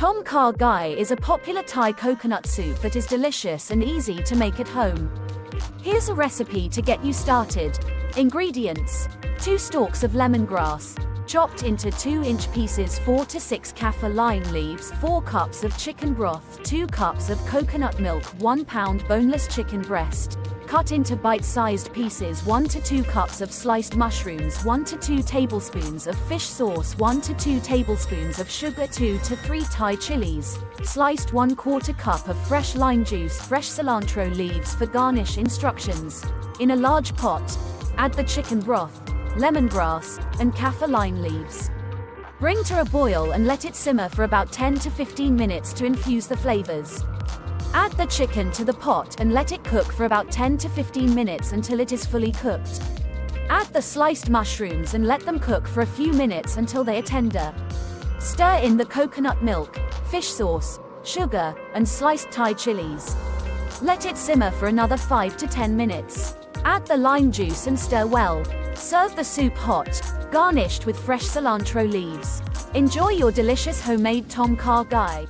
Tom Kha Gai is a popular Thai coconut soup that is delicious and easy to make at home. Here's a recipe to get you started. Ingredients: 2 stalks of lemongrass, chopped into 2-inch pieces, 4 to 6 kaffir lime leaves, 4 cups of chicken broth, 2 cups of coconut milk, 1 pound boneless chicken breast, cut into bite-sized pieces, 1 to 2 cups of sliced mushrooms, 1 to 2 tablespoons of fish sauce, 1 to 2 tablespoons of sugar, 2 to 3 Thai chilies, sliced 1/4 cup of fresh lime juice, fresh cilantro leaves for garnish. Instructions: in a large pot, add the chicken broth, lemongrass, and kaffir lime leaves. Bring to a boil and let it simmer for about 10 to 15 minutes to infuse the flavors. Add the chicken to the pot and let it cook for about 10 to 15 minutes until it is fully cooked. Add the sliced mushrooms and let them cook for a few minutes until they are tender. Stir in the coconut milk, fish sauce, sugar, and sliced Thai chilies. Let it simmer for another 5 to 10 minutes. Add the lime juice and stir well. Serve the soup hot, garnished with fresh cilantro leaves. Enjoy your delicious homemade Tom Kha Gai.